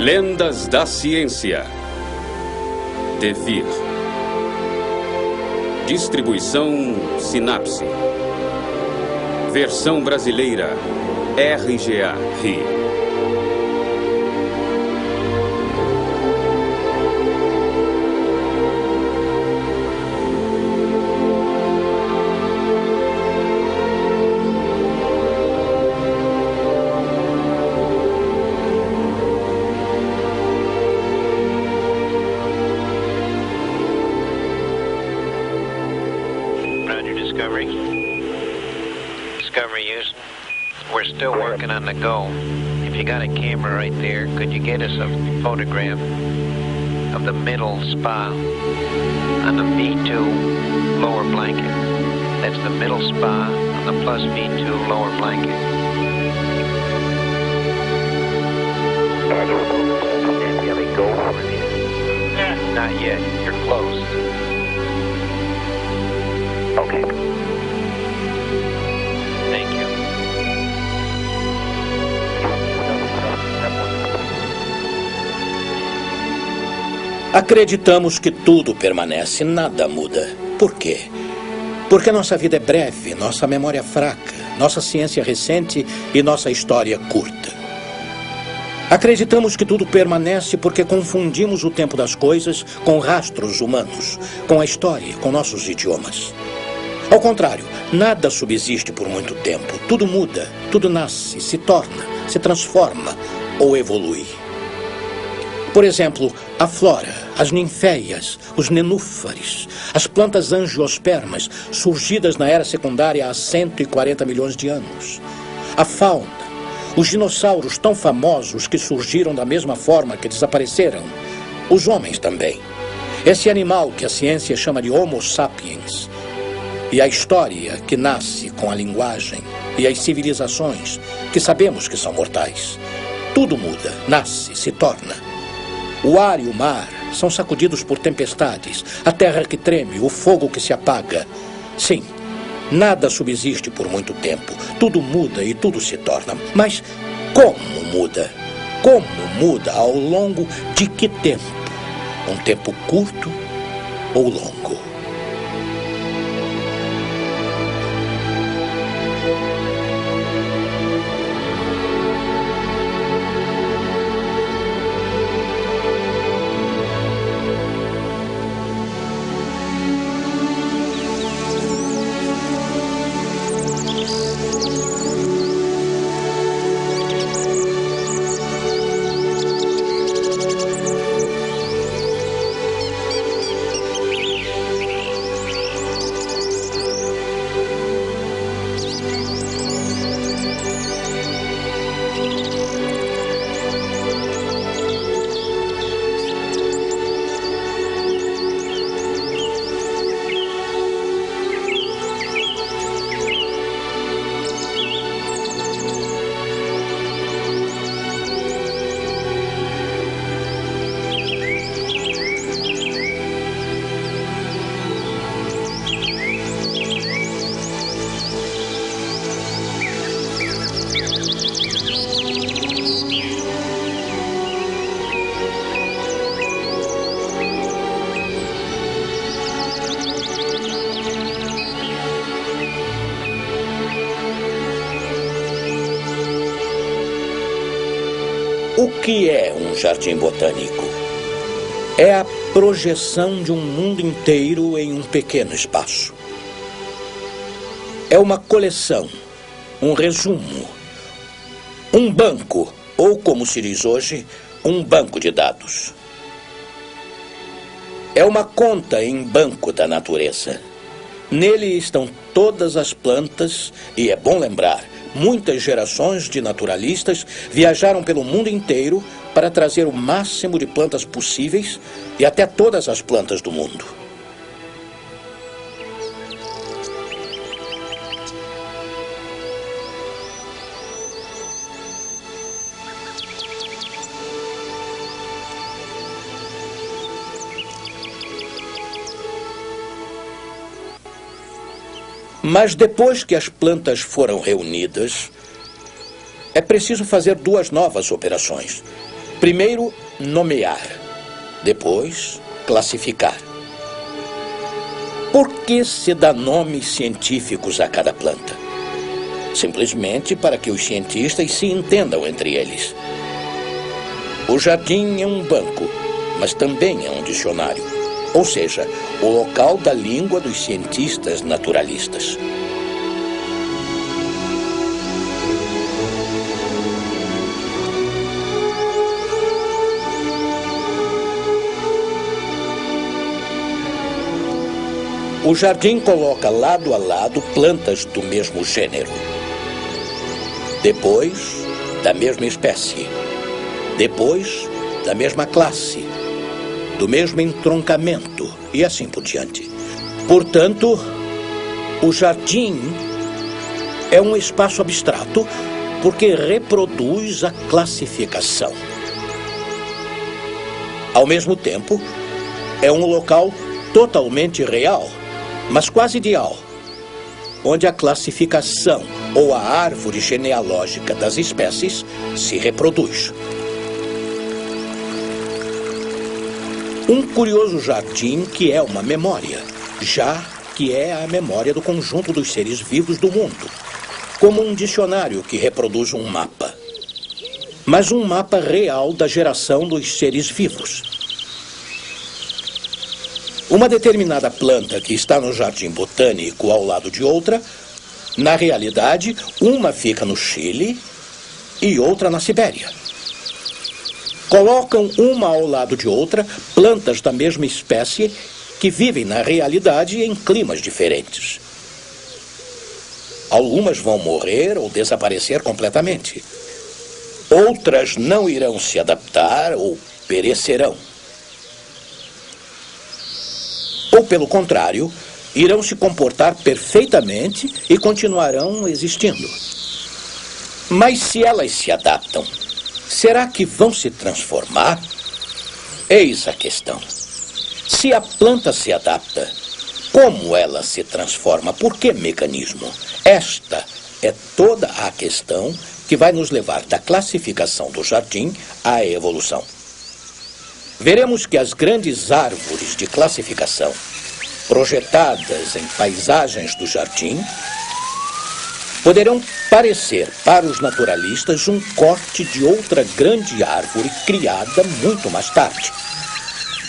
Lendas da Ciência. Devir. Distribuição Sinapse. Versão brasileira RGA Rio. On the go. If you got a camera right there, could you get us a photograph of the middle spa on the V2 lower blanket? That's the middle spa on the plus V2 lower blanket. Not yet. You're close. Okay. Thank you. Acreditamos que tudo permanece, nada muda. Por quê? Porque nossa vida é breve, nossa memória fraca, nossa ciência recente e nossa história curta. Acreditamos que tudo permanece porque confundimos o tempo das coisas com rastros humanos, com a história, com nossos idiomas. Ao contrário, nada subsiste por muito tempo. Tudo muda, tudo nasce, se torna, se transforma ou evolui. Por exemplo, a flora, as ninféias, os nenúfares, as plantas angiospermas, surgidas na era secundária há 140 milhões de anos. A fauna, os dinossauros tão famosos que surgiram da mesma forma que desapareceram. Os homens também. Esse animal que a ciência chama de Homo sapiens. E a história que nasce com a linguagem e as civilizações que sabemos que são mortais. Tudo muda, nasce, se torna. O ar e o mar são sacudidos por tempestades, a terra que treme, o fogo que se apaga. Sim, nada subsiste por muito tempo. Tudo muda e tudo se torna. Mas como muda? Como muda ao longo de que tempo? Um tempo curto ou longo? O que é um jardim botânico? É a projeção de um mundo inteiro em um pequeno espaço. É uma coleção, um resumo, um banco, ou como se diz hoje, um banco de dados. É uma conta em banco da natureza. Nele estão todas as plantas e, é bom lembrar, muitas gerações de naturalistas viajaram pelo mundo inteiro para trazer o máximo de plantas possíveis e até todas as plantas do mundo. Mas depois que as plantas foram reunidas, é preciso fazer duas novas operações. Primeiro, nomear. Depois, classificar. Por que se dá nomes científicos a cada planta? Simplesmente para que os cientistas se entendam entre eles. O jardim é um banco, mas também é um dicionário. Ou seja, o local da língua dos cientistas naturalistas. O jardim coloca lado a lado plantas do mesmo gênero. Depois, da mesma espécie. Depois, da mesma classe. Do mesmo entroncamento e assim por diante. Portanto, o jardim é um espaço abstrato porque reproduz a classificação. Ao mesmo tempo, é um local totalmente real, mas quase ideal, onde a classificação ou a árvore genealógica das espécies se reproduz. Um curioso jardim que é uma memória, já que é a memória do conjunto dos seres vivos do mundo, como um dicionário que reproduz um mapa, mas um mapa real da geração dos seres vivos. Uma determinada planta que está no jardim botânico ao lado de outra, na realidade, uma fica no Chile e outra na Sibéria. Colocam uma ao lado de outra plantas da mesma espécie que vivem na realidade em climas diferentes. Algumas vão morrer ou desaparecer completamente. Outras não irão se adaptar ou perecerão. Ou, pelo contrário, irão se comportar perfeitamente e continuarão existindo. Mas se elas se adaptam, será que vão se transformar? Eis a questão. Se a planta se adapta, como ela se transforma? Por que mecanismo? Esta é toda a questão que vai nos levar da classificação do jardim à evolução. Veremos que as grandes árvores de classificação, projetadas em paisagens do jardim, poderão parecer para os naturalistas um corte de outra grande árvore criada muito mais tarde,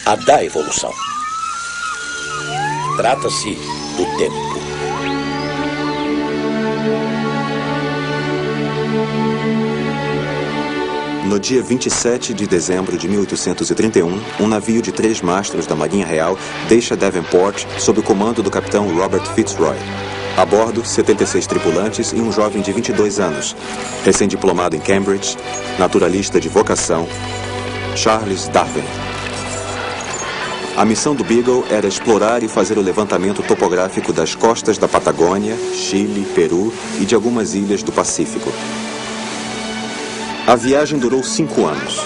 a da evolução. Trata-se do tempo. No dia 27 de dezembro de 1831, um navio de 3 mastros da Marinha Real deixa Devonport sob o comando do capitão Robert Fitzroy. A bordo, 76 tripulantes e um jovem de 22 anos, recém-diplomado em Cambridge, naturalista de vocação, Charles Darwin. A missão do Beagle era explorar e fazer o levantamento topográfico das costas da Patagônia, Chile, Peru e de algumas ilhas do Pacífico. A viagem durou 5 anos,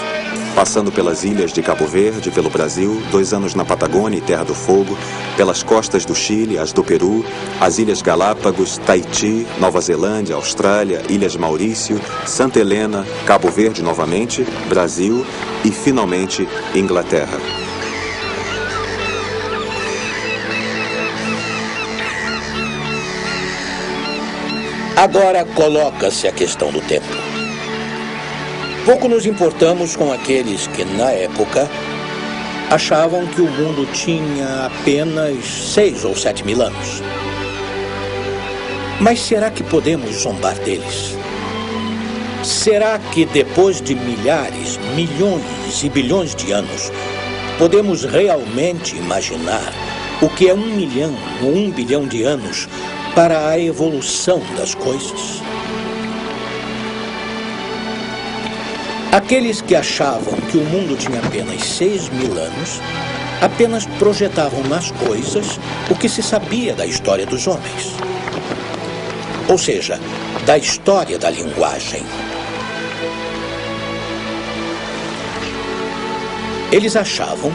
passando pelas ilhas de Cabo Verde, pelo Brasil, 2 anos na Patagônia e Terra do Fogo, pelas costas do Chile, as do Peru, as Ilhas Galápagos, Tahiti, Nova Zelândia, Austrália, Ilhas Maurício, Santa Helena, Cabo Verde novamente, Brasil e, finalmente, Inglaterra. Agora coloca-se a questão do tempo. Pouco nos importamos com aqueles que, na época, achavam que o mundo tinha apenas 6 ou 7 mil anos. Mas será que podemos zombar deles? Será que depois de milhares, milhões e bilhões de anos, podemos realmente imaginar o que é 1 milhão ou 1 bilhão de anos para a evolução das coisas? Aqueles que achavam que o mundo tinha apenas 6 mil anos, apenas projetavam nas coisas o que se sabia da história dos homens. Ou seja, da história da linguagem. Eles achavam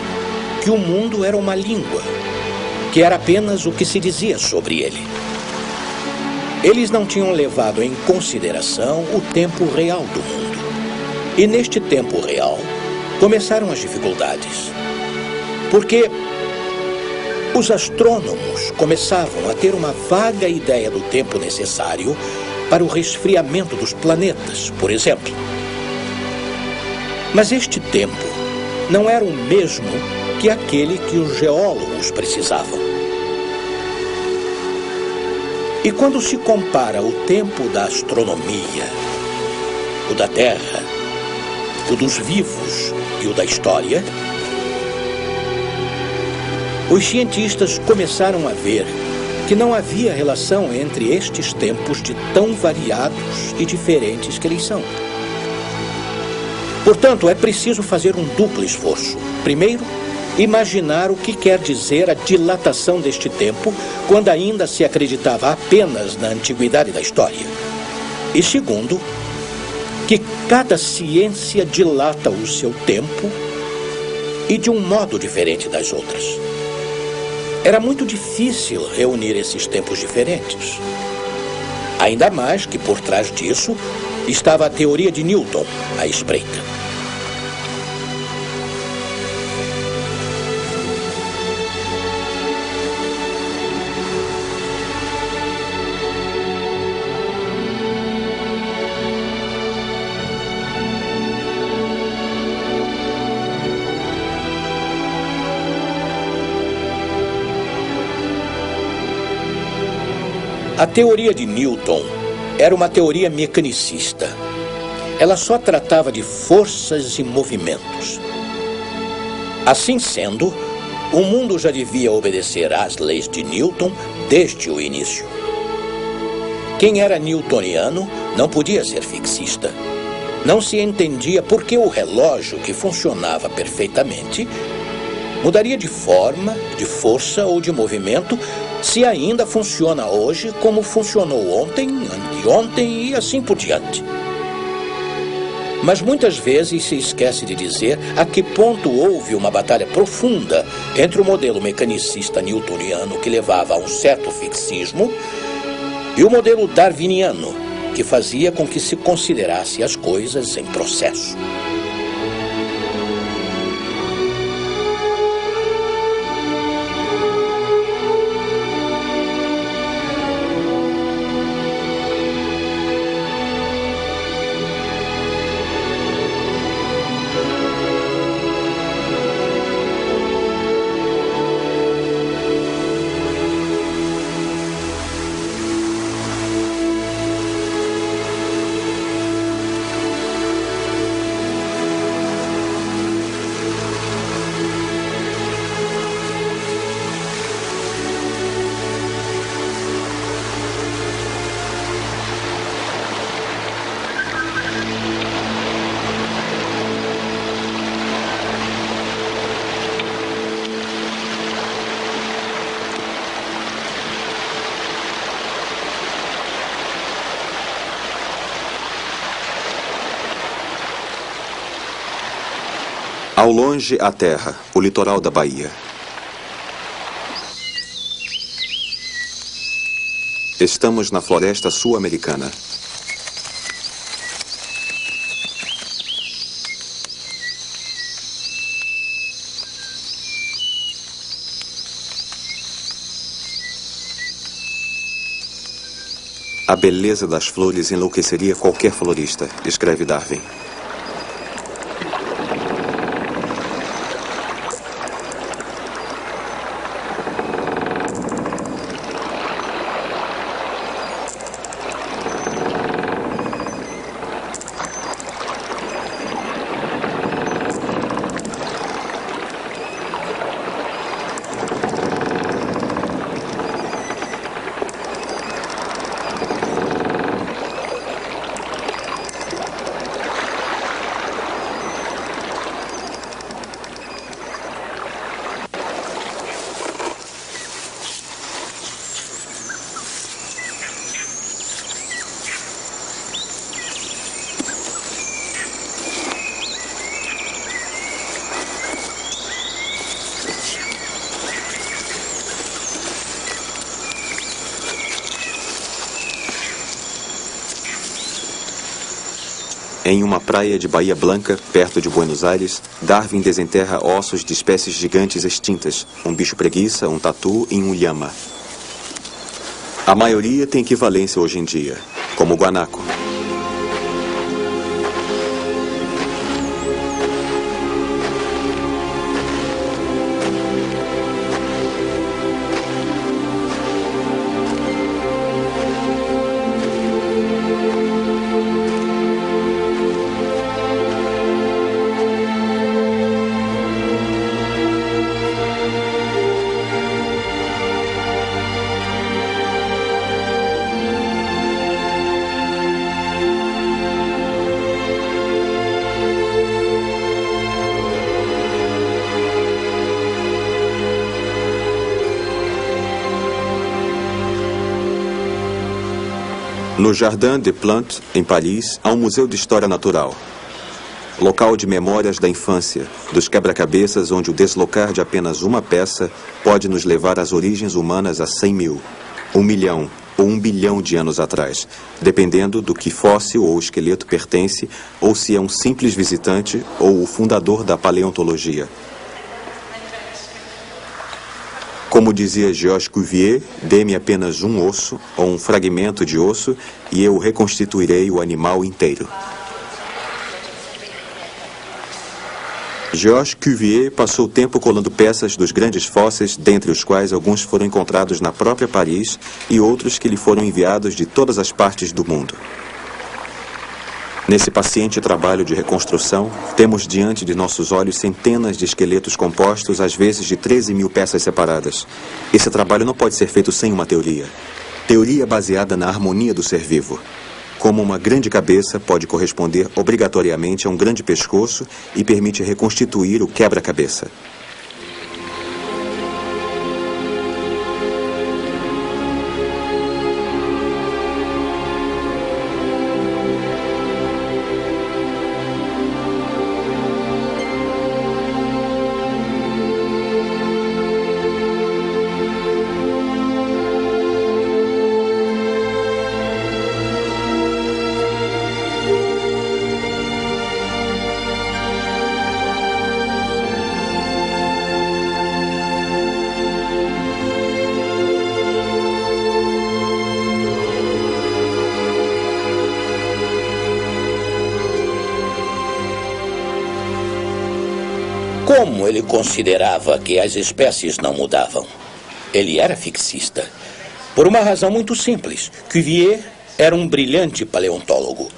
que o mundo era uma língua, que era apenas o que se dizia sobre ele. Eles não tinham levado em consideração o tempo real do mundo. E neste tempo real, começaram as dificuldades. Porque os astrônomos começavam a ter uma vaga ideia do tempo necessário para o resfriamento dos planetas, por exemplo. Mas este tempo não era o mesmo que aquele que os geólogos precisavam. E quando se compara o tempo da astronomia, o da Terra, o dos vivos e o da história, os cientistas começaram a ver que não havia relação entre estes tempos de tão variados e diferentes que eles são. Portanto, é preciso fazer um duplo esforço. Primeiro, imaginar o que quer dizer a dilatação deste tempo, quando ainda se acreditava apenas na antiguidade da história. E segundo, que cada ciência dilata o seu tempo e de um modo diferente das outras. Era muito difícil reunir esses tempos diferentes. Ainda mais que por trás disso estava a teoria de Newton à espreita. A teoria de Newton era uma teoria mecanicista. Ela só tratava de forças e movimentos. Assim sendo, o mundo já devia obedecer às leis de Newton desde o início. Quem era newtoniano não podia ser fixista. Não se entendia por que o relógio, que funcionava perfeitamente, mudaria de forma, de força ou de movimento se ainda funciona hoje como funcionou ontem, anteontem e assim por diante. Mas muitas vezes se esquece de dizer a que ponto houve uma batalha profunda entre o modelo mecanicista newtoniano, que levava a um certo fixismo, e o modelo darwiniano, que fazia com que se considerasse as coisas em processo. Ao longe, a terra, o litoral da Bahia. Estamos na floresta sul-americana. A beleza das flores enlouqueceria qualquer florista, escreve Darwin. Em uma praia de Bahia Blanca, perto de Buenos Aires, Darwin desenterra ossos de espécies gigantes extintas, um bicho-preguiça, um tatu e um lhama. A maioria tem equivalência hoje em dia, como o guanaco. No Jardin des Plantes, em Paris, há um museu de história natural. Local de memórias da infância, dos quebra-cabeças onde o deslocar de apenas uma peça pode nos levar às origens humanas há 100 mil, 1 milhão ou 1 bilhão de anos atrás, dependendo do que fóssil ou esqueleto pertence, ou se é um simples visitante ou o fundador da paleontologia. Como dizia Georges Cuvier, dê-me apenas um osso ou um fragmento de osso e eu reconstituirei o animal inteiro. Georges Cuvier passou tempo colando peças dos grandes fósseis, dentre os quais alguns foram encontrados na própria Paris e outros que lhe foram enviados de todas as partes do mundo. Nesse paciente trabalho de reconstrução, temos diante de nossos olhos centenas de esqueletos compostos, às vezes de 13 mil peças separadas. Esse trabalho não pode ser feito sem uma teoria. Teoria baseada na harmonia do ser vivo. Como uma grande cabeça pode corresponder obrigatoriamente a um grande pescoço e permite reconstituir o quebra-cabeça. Como ele considerava que as espécies não mudavam? Ele era fixista. Por uma razão muito simples. Cuvier era um brilhante paleontólogo.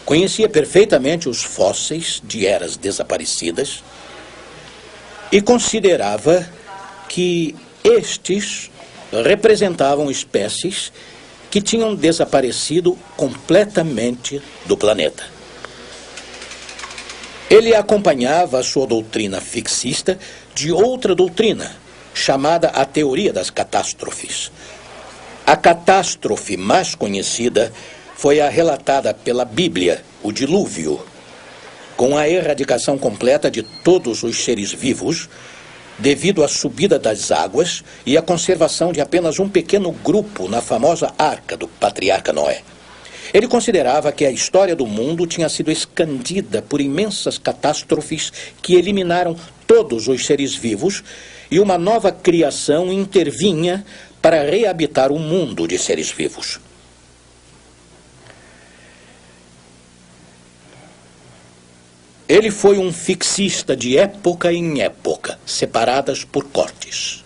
Conhecia perfeitamente os fósseis de eras desaparecidas e considerava que estes representavam espécies que tinham desaparecido completamente do planeta. Ele acompanhava a sua doutrina fixista de outra doutrina, chamada a teoria das catástrofes. A catástrofe mais conhecida foi a relatada pela Bíblia, o dilúvio, com a erradicação completa de todos os seres vivos, devido à subida das águas e à conservação de apenas um pequeno grupo na famosa arca do patriarca Noé. Ele considerava que a história do mundo tinha sido escandida por imensas catástrofes que eliminaram todos os seres vivos e uma nova criação intervinha para reabitar o mundo de seres vivos. Ele foi um fixista de época em época, separadas por cortes.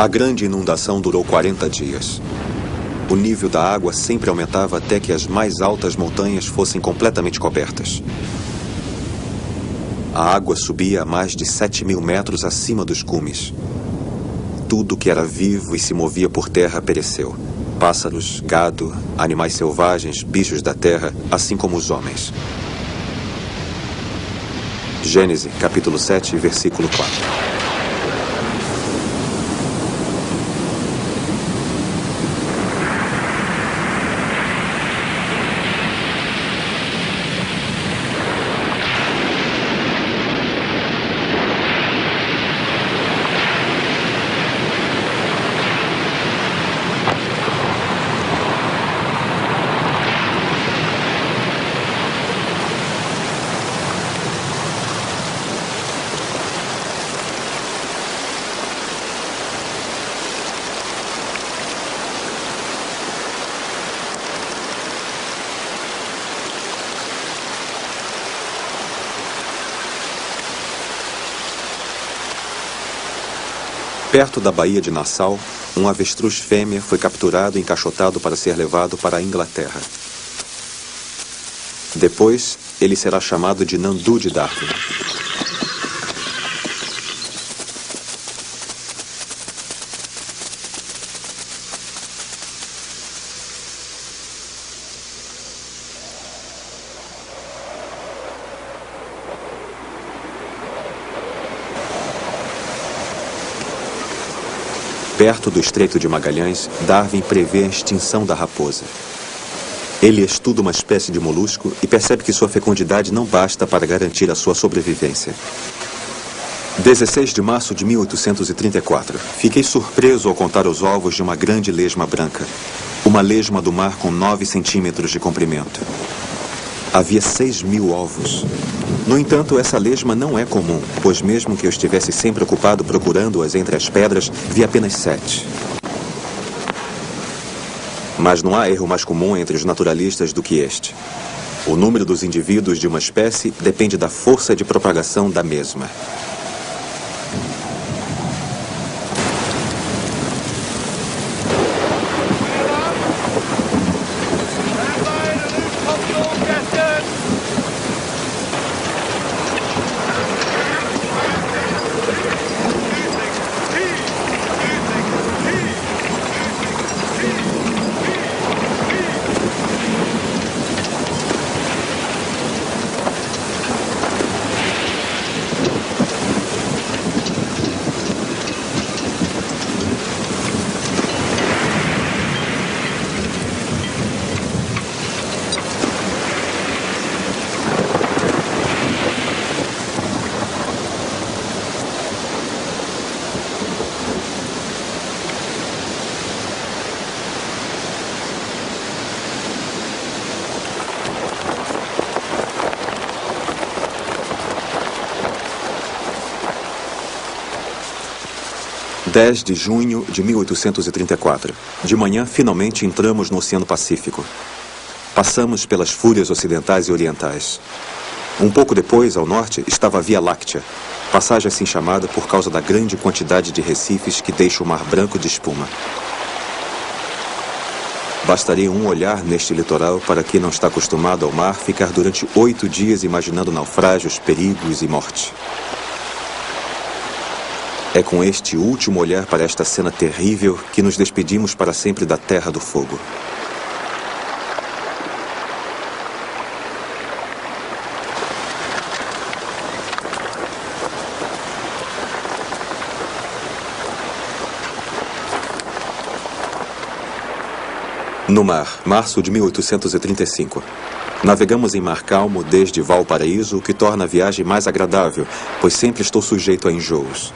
A grande inundação durou 40 dias. O nível da água sempre aumentava até que as mais altas montanhas fossem completamente cobertas. A água subia a mais de 7.000 metros acima dos cumes. Tudo que era vivo e se movia por terra pereceu. Pássaros, gado, animais selvagens, bichos da terra, assim como os homens. Gênesis, capítulo 7, versículo 4. Perto da Baía de Nassau, um avestruz fêmea foi capturado e encaixotado para ser levado para a Inglaterra. Depois, ele será chamado de Nandu de Darwin. Perto do Estreito de Magalhães, Darwin prevê a extinção da raposa. Ele estuda uma espécie de molusco e percebe que sua fecundidade não basta para garantir a sua sobrevivência. 16 de março de 1834. Fiquei surpreso ao contar os ovos de uma grande lesma branca. Uma lesma do mar com 9 centímetros de comprimento. Havia 6.000 ovos. No entanto, essa lesma não é comum, pois mesmo que eu estivesse sempre ocupado procurando-as entre as pedras, vi apenas 7. Mas não há erro mais comum entre os naturalistas do que este. O número dos indivíduos de uma espécie depende da força de propagação da mesma. – 10 de junho de 1834. De manhã, finalmente entramos no Oceano Pacífico. Passamos pelas fúrias ocidentais e orientais. Um pouco depois, ao norte, estava a Via Láctea, passagem assim chamada por causa da grande quantidade de recifes que deixa o Mar Branco de espuma. Bastaria um olhar neste litoral para quem não está acostumado ao mar ficar durante 8 dias imaginando naufrágios, perigos e morte. É com este último olhar para esta cena terrível que nos despedimos para sempre da Terra do Fogo. No mar, março de 1835. Navegamos em mar calmo desde Valparaíso, o que torna a viagem mais agradável, pois sempre estou sujeito a enjoos.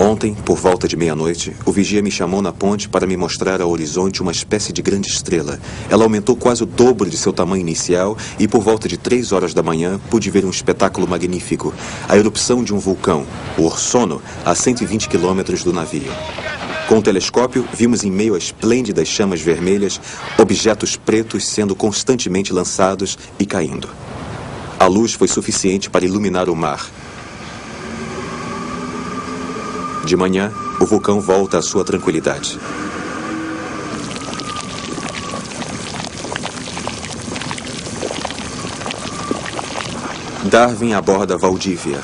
Ontem, por volta de meia-noite, o vigia me chamou na ponte para me mostrar ao horizonte uma espécie de grande estrela. Ela aumentou quase o dobro de seu tamanho inicial e, por volta de 3 horas da manhã, pude ver um espetáculo magnífico. A erupção de um vulcão, o Orsono, a 120 quilômetros do navio. Com o telescópio, vimos em meio a esplêndidas chamas vermelhas, objetos pretos sendo constantemente lançados e caindo. A luz foi suficiente para iluminar o mar. De manhã, o vulcão volta à sua tranquilidade. Darwin aborda Valdívia.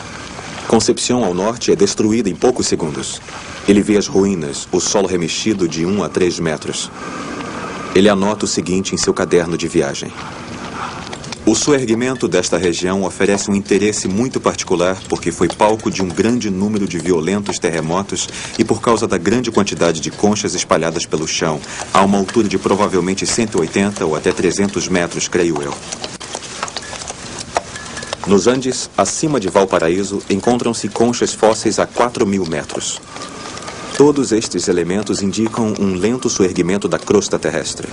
Concepción, ao norte, é destruída em poucos segundos. Ele vê as ruínas, o solo remexido de 1 a 3 metros. Ele anota o seguinte em seu caderno de viagem: o soerguimento desta região oferece um interesse muito particular porque foi palco de um grande número de violentos terremotos e por causa da grande quantidade de conchas espalhadas pelo chão, a uma altura de provavelmente 180 ou até 300 metros, creio eu. Nos Andes, acima de Valparaíso, encontram-se conchas fósseis a 4.000 metros. Todos estes elementos indicam um lento soerguimento da crosta terrestre.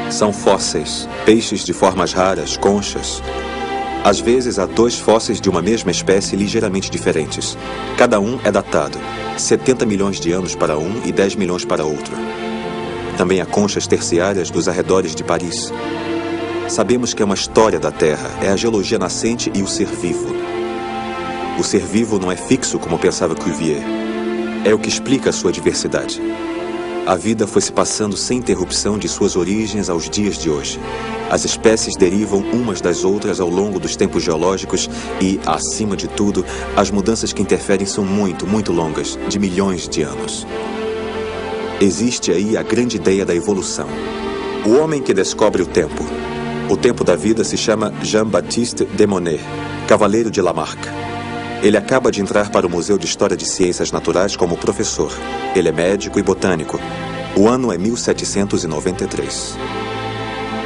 São fósseis, peixes de formas raras, conchas. Às vezes há 2 fósseis de uma mesma espécie ligeiramente diferentes. Cada um é datado, 70 milhões de anos para um e 10 milhões para outro. Também há conchas terciárias dos arredores de Paris. Sabemos que é uma história da Terra, é a geologia nascente e o ser vivo. O ser vivo não é fixo como pensava Cuvier. É o que explica a sua diversidade. A vida foi se passando sem interrupção de suas origens aos dias de hoje. As espécies derivam umas das outras ao longo dos tempos geológicos e, acima de tudo, as mudanças que interferem são muito, muito longas, de milhões de anos. Existe aí a grande ideia da evolução. O homem que descobre o tempo. O tempo da vida se chama Jean-Baptiste de Monnet, cavaleiro de Lamarck. Ele acaba de entrar para o Museu de História de Ciências Naturais como professor. Ele é médico e botânico. O ano é 1793.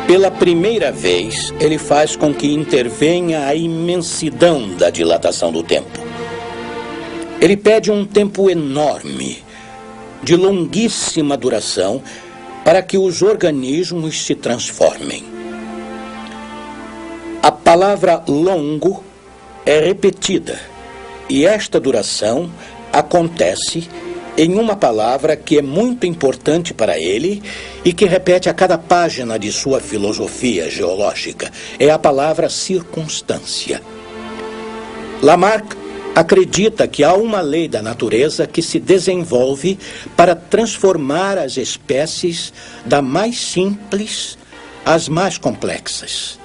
Pela primeira vez, ele faz com que intervenha a imensidão da dilatação do tempo. Ele pede um tempo enorme, de longuíssima duração, para que os organismos se transformem. A palavra longo é repetida. E esta duração acontece em uma palavra que é muito importante para ele e que repete a cada página de sua filosofia geológica. É a palavra circunstância. Lamarck acredita que há uma lei da natureza que se desenvolve para transformar as espécies da mais simples às mais complexas.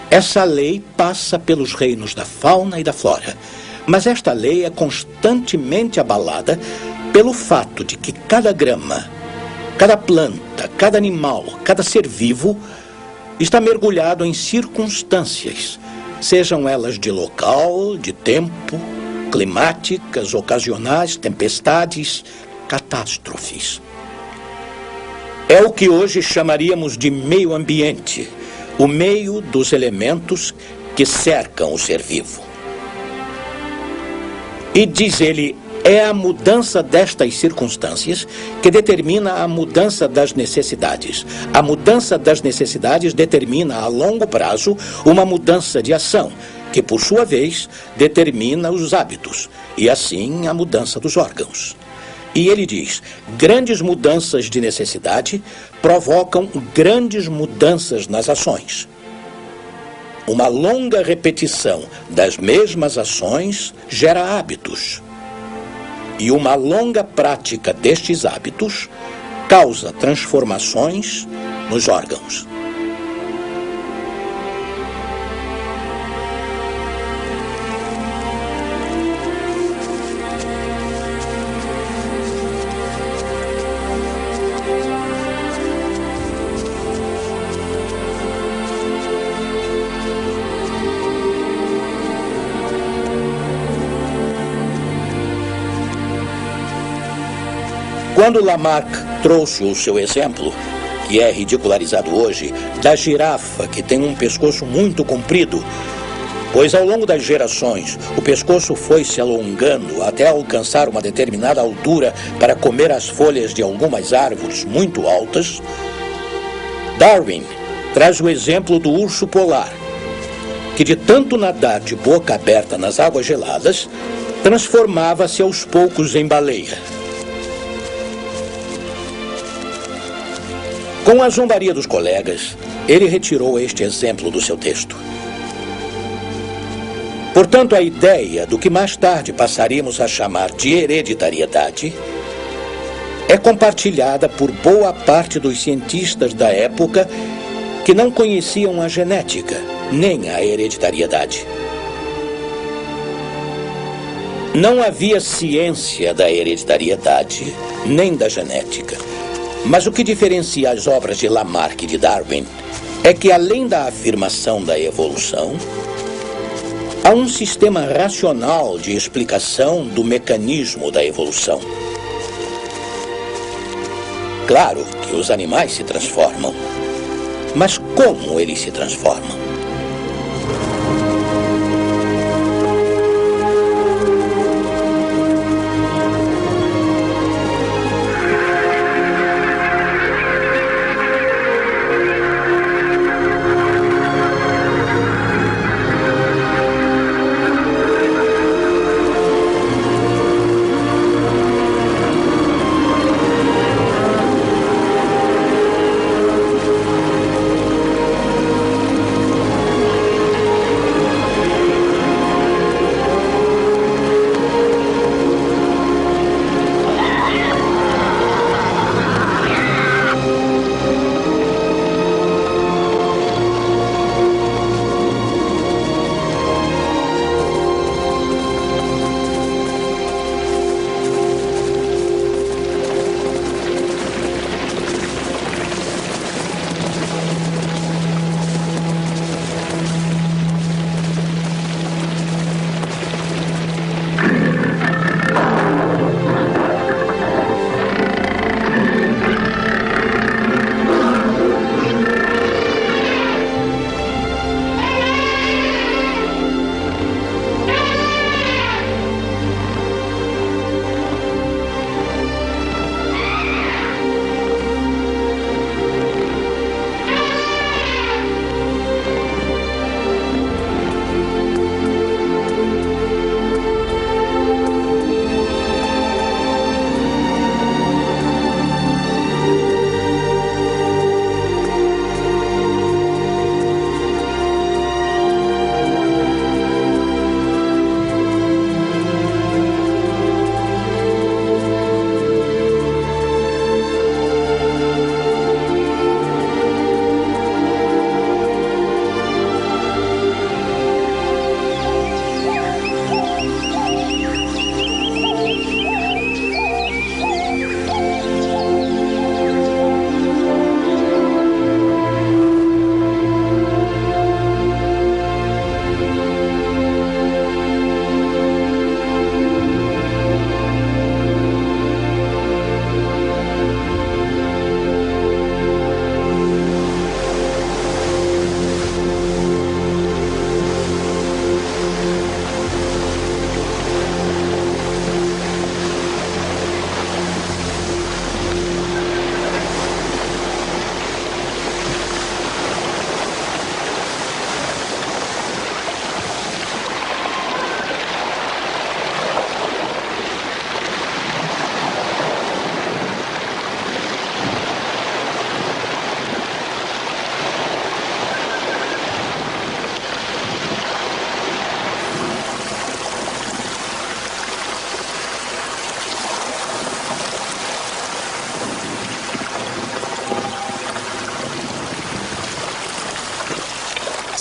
Essa lei passa pelos reinos da fauna e da flora, mas esta lei é constantemente abalada pelo fato de que cada grama, cada planta, cada animal, cada ser vivo está mergulhado em circunstâncias, sejam elas de local, de tempo, climáticas, ocasionais, tempestades, catástrofes. É o que hoje chamaríamos de meio ambiente, o meio dos elementos que cercam o ser vivo. E diz ele, é a mudança destas circunstâncias que determina a mudança das necessidades. A mudança das necessidades determina a longo prazo uma mudança de ação, que por sua vez determina os hábitos, e assim a mudança dos órgãos. E ele diz: grandes mudanças de necessidade provocam grandes mudanças nas ações. Uma longa repetição das mesmas ações gera hábitos. E uma longa prática destes hábitos causa transformações nos órgãos. Quando Lamarck trouxe o seu exemplo, que é ridicularizado hoje, da girafa que tem um pescoço muito comprido, pois ao longo das gerações o pescoço foi se alongando até alcançar uma determinada altura para comer as folhas de algumas árvores muito altas, Darwin traz o exemplo do urso polar, que de tanto nadar de boca aberta nas águas geladas, transformava-se aos poucos em baleia. Com a zombaria dos colegas, ele retirou este exemplo do seu texto. Portanto, a ideia do que mais tarde passaríamos a chamar de hereditariedade é compartilhada por boa parte dos cientistas da época que não conheciam a genética nem a hereditariedade. Não havia ciência da hereditariedade nem da genética. Mas o que diferencia as obras de Lamarck e de Darwin é que, além da afirmação da evolução, há um sistema racional de explicação do mecanismo da evolução. Claro que os animais se transformam, mas como eles se transformam?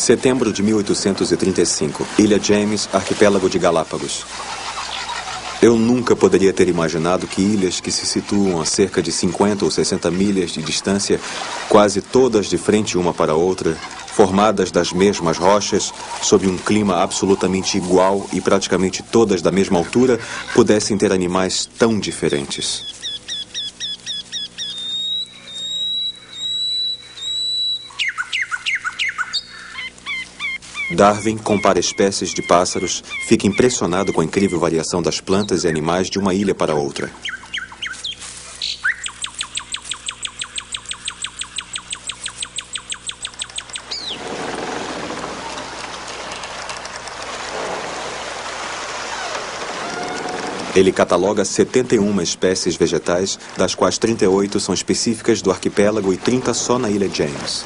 Setembro de 1835, Ilha James, arquipélago de Galápagos. Eu nunca poderia ter imaginado que ilhas que se situam a cerca de 50 ou 60 milhas de distância, quase todas de frente uma para a outra, formadas das mesmas rochas, sob um clima absolutamente igual e praticamente todas da mesma altura, pudessem ter animais tão diferentes. Darwin compara espécies de pássaros, fica impressionado com a incrível variação das plantas e animais de uma ilha para outra. Ele cataloga 71 espécies vegetais, das quais 38 são específicas do arquipélago e 30 só na Ilha James.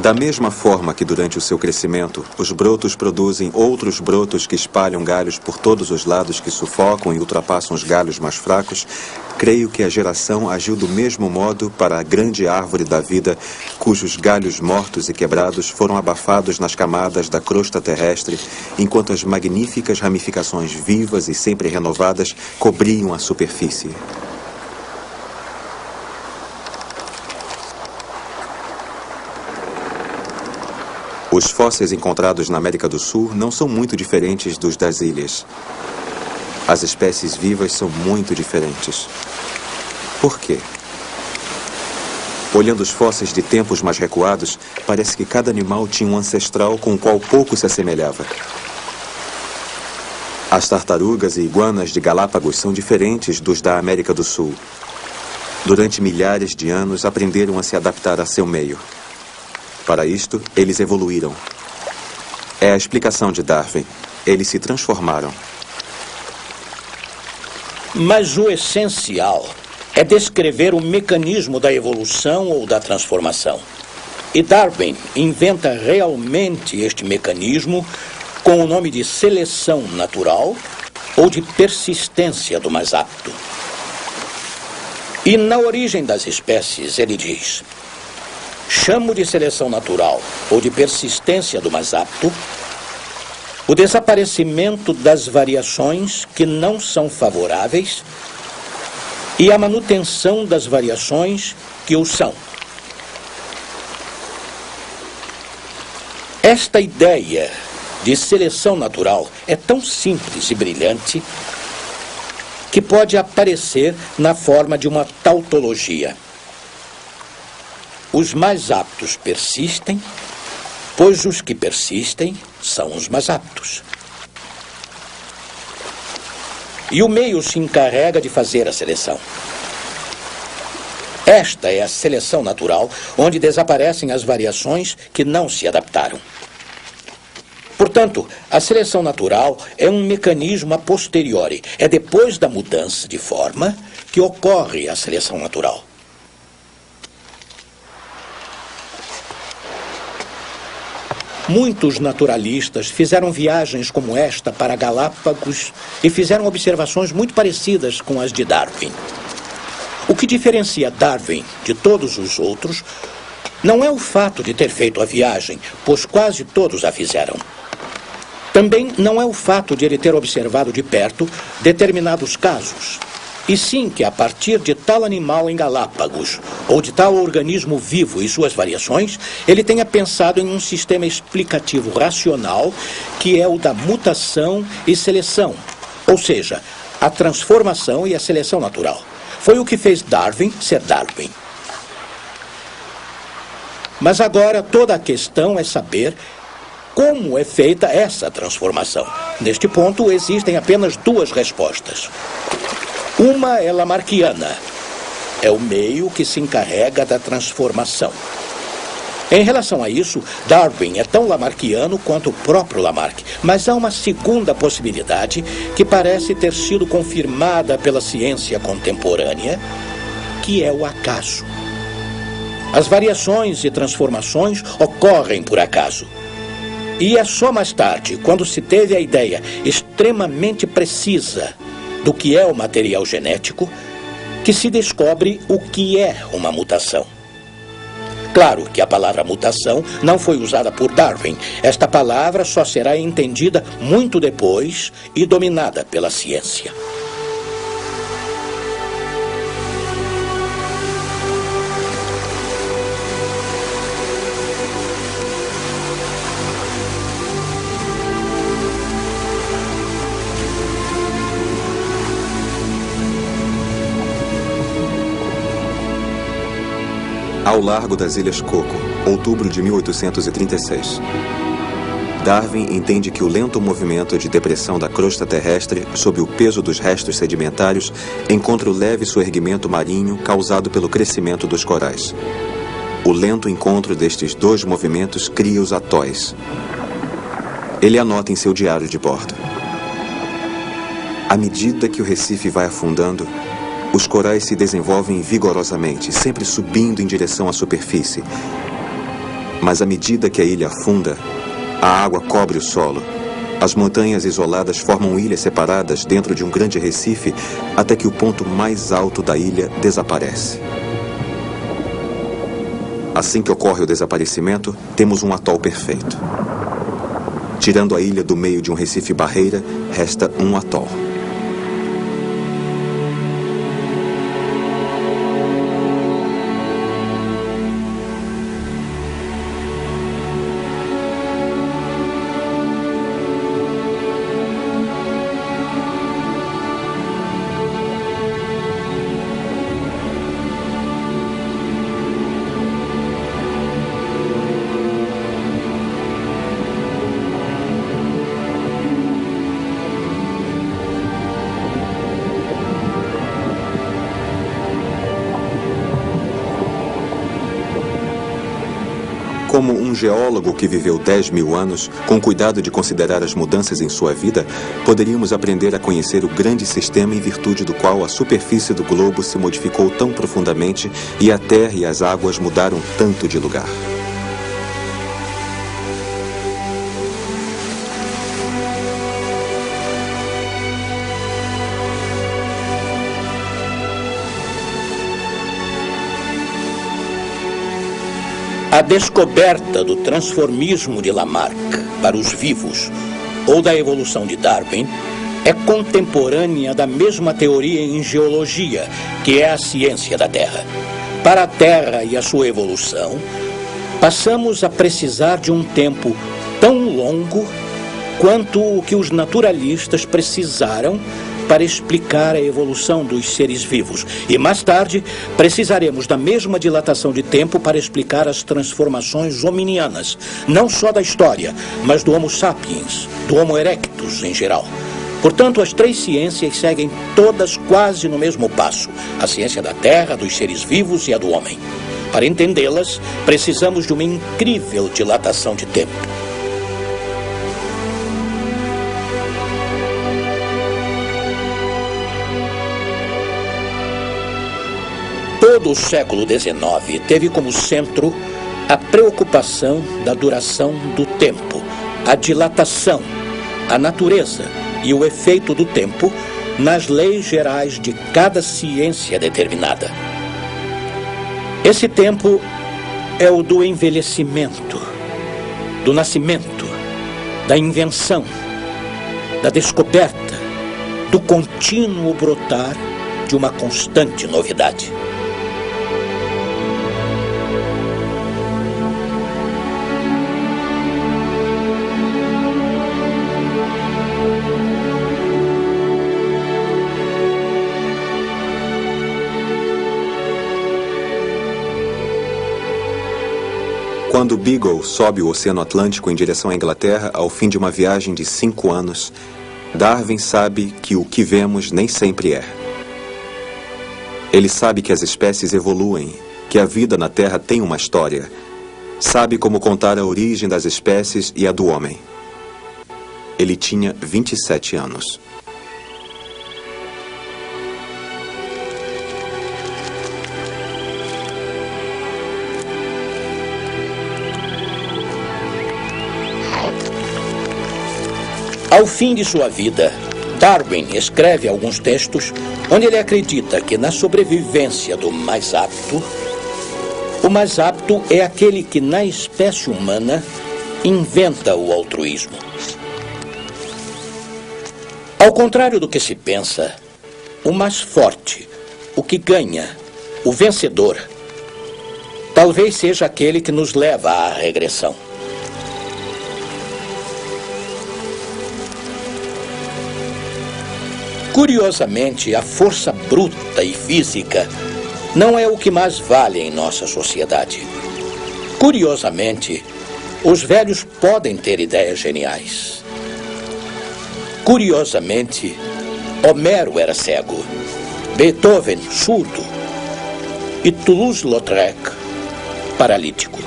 Da mesma forma que durante o seu crescimento, os brotos produzem outros brotos que espalham galhos por todos os lados que sufocam e ultrapassam os galhos mais fracos, creio que a geração agiu do mesmo modo para a grande árvore da vida, cujos galhos mortos e quebrados foram abafados nas camadas da crosta terrestre, enquanto as magníficas ramificações vivas e sempre renovadas cobriam a superfície. Os fósseis encontrados na América do Sul não são muito diferentes dos das ilhas. As espécies vivas são muito diferentes. Por quê? Olhando os fósseis de tempos mais recuados, parece que cada animal tinha um ancestral com o qual pouco se assemelhava. As tartarugas e iguanas de Galápagos são diferentes dos da América do Sul. Durante milhares de anos, aprenderam a se adaptar a seu meio. Para isto, eles evoluíram. É a explicação de Darwin. Eles se transformaram. Mas o essencial é descrever o mecanismo da evolução ou da transformação. E Darwin inventa realmente este mecanismo com o nome de seleção natural ou de persistência do mais apto. E na origem das espécies, ele diz: chamo de seleção natural ou de persistência do mais apto o desaparecimento das variações que não são favoráveis e a manutenção das variações que o são. Esta ideia de seleção natural é tão simples e brilhante que pode aparecer na forma de uma tautologia. Os mais aptos persistem, pois os que persistem são os mais aptos. E o meio se encarrega de fazer a seleção. Esta é a seleção natural, onde desaparecem as variações que não se adaptaram. Portanto, a seleção natural é um mecanismo a posteriori. É depois da mudança de forma que ocorre a seleção natural. Muitos naturalistas fizeram viagens como esta para Galápagos e fizeram observações muito parecidas com as de Darwin. O que diferencia Darwin de todos os outros não é o fato de ter feito a viagem, pois quase todos a fizeram. Também não é o fato de ele ter observado de perto determinados casos, e sim que a partir de tal animal em Galápagos, ou de tal organismo vivo e suas variações, ele tenha pensado em um sistema explicativo racional que é o da mutação e seleção, ou seja, a transformação e a seleção natural. Foi o que fez Darwin ser Darwin. Mas agora toda a questão é saber como é feita essa transformação. Neste ponto existem apenas duas respostas. Uma é lamarckiana. É o meio que se encarrega da transformação. Em relação a isso, Darwin é tão lamarckiano quanto o próprio Lamarck. Mas há uma segunda possibilidade que parece ter sido confirmada pela ciência contemporânea, que é o acaso. As variações e transformações ocorrem por acaso. E é só mais tarde, quando se teve a ideia extremamente precisa do que é o material genético, que se descobre o que é uma mutação. Claro que a palavra mutação não foi usada por Darwin. Esta palavra só será entendida muito depois e dominada pela ciência. Ao largo das Ilhas Coco, outubro de 1836. Darwin entende que o lento movimento de depressão da crosta terrestre sob o peso dos restos sedimentários encontra o leve soerguimento marinho causado pelo crescimento dos corais. O lento encontro destes dois movimentos cria os atóis. Ele anota em seu diário de bordo: à medida que o Recife vai afundando, os corais se desenvolvem vigorosamente, sempre subindo em direção à superfície. Mas à medida que a ilha afunda, a água cobre o solo. As montanhas isoladas formam ilhas separadas dentro de um grande recife, até que o ponto mais alto da ilha desaparece. Assim que ocorre o desaparecimento, temos um atol perfeito. Tirando a ilha do meio de um recife barreira, resta um atol. Como um geólogo que viveu 10.000 anos, com cuidado de considerar as mudanças em sua vida, poderíamos aprender a conhecer o grande sistema em virtude do qual a superfície do globo se modificou tão profundamente e a terra e as águas mudaram tanto de lugar. A descoberta do transformismo de Lamarck para os vivos ou da evolução de Darwin é contemporânea da mesma teoria em geologia, que é a ciência da Terra. Para a Terra e a sua evolução, passamos a precisar de um tempo tão longo quanto o que os naturalistas precisaram para explicar a evolução dos seres vivos. E mais tarde, precisaremos da mesma dilatação de tempo para explicar as transformações hominianas, não só da história, mas do Homo sapiens, do Homo erectus em geral. Portanto, as três ciências seguem todas quase no mesmo passo: a ciência da Terra, dos seres vivos e a do homem. Para entendê-las, precisamos de uma incrível dilatação de tempo. Todo o século XIX teve como centro a preocupação da duração do tempo, a dilatação, a natureza e o efeito do tempo nas leis gerais de cada ciência determinada. Esse tempo é o do envelhecimento, do nascimento, da invenção, da descoberta, do contínuo brotar de uma constante novidade. Quando Beagle sobe o Oceano Atlântico em direção à Inglaterra ao fim de uma viagem de 5 anos, Darwin sabe que o que vemos nem sempre é. Ele sabe que as espécies evoluem, que a vida na Terra tem uma história. sabe como contar a origem das espécies e a do homem. Ele tinha 27 anos. Ao fim de sua vida, Darwin escreve alguns textos onde ele acredita que na sobrevivência do mais apto, o mais apto é aquele que na espécie humana inventa o altruísmo. Ao contrário do que se pensa, o mais forte, o que ganha, o vencedor, talvez seja aquele que nos leva à regressão. Curiosamente, a força bruta e física não é o que mais vale em nossa sociedade. Curiosamente, os velhos podem ter ideias geniais. Curiosamente, Homero era cego, Beethoven surdo e Toulouse-Lautrec paralítico.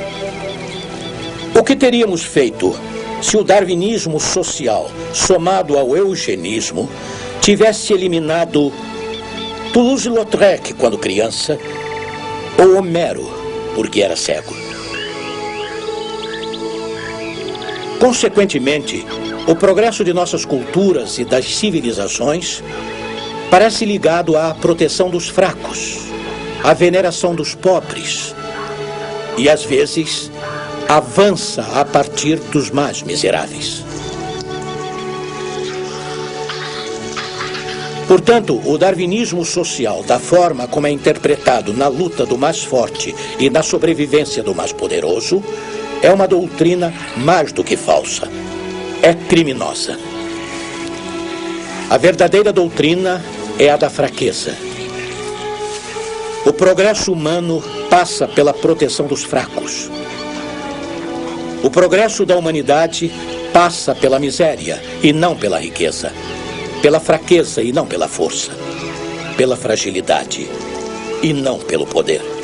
O que teríamos feito se o darwinismo social, somado ao eugenismo, tivesse eliminado Toulouse-Lautrec quando criança ou Homero porque era cego? Consequentemente, o progresso de nossas culturas e das civilizações parece ligado à proteção dos fracos, à veneração dos pobres e, às vezes, avança a partir dos mais miseráveis. Portanto, o darwinismo social, da forma como é interpretado na luta do mais forte e na sobrevivência do mais poderoso, é uma doutrina mais do que falsa. É criminosa. A verdadeira doutrina é a da fraqueza. O progresso humano passa pela proteção dos fracos. O progresso da humanidade passa pela miséria e não pela riqueza. Pela fraqueza e não pela força. Pela fragilidade e não pelo poder.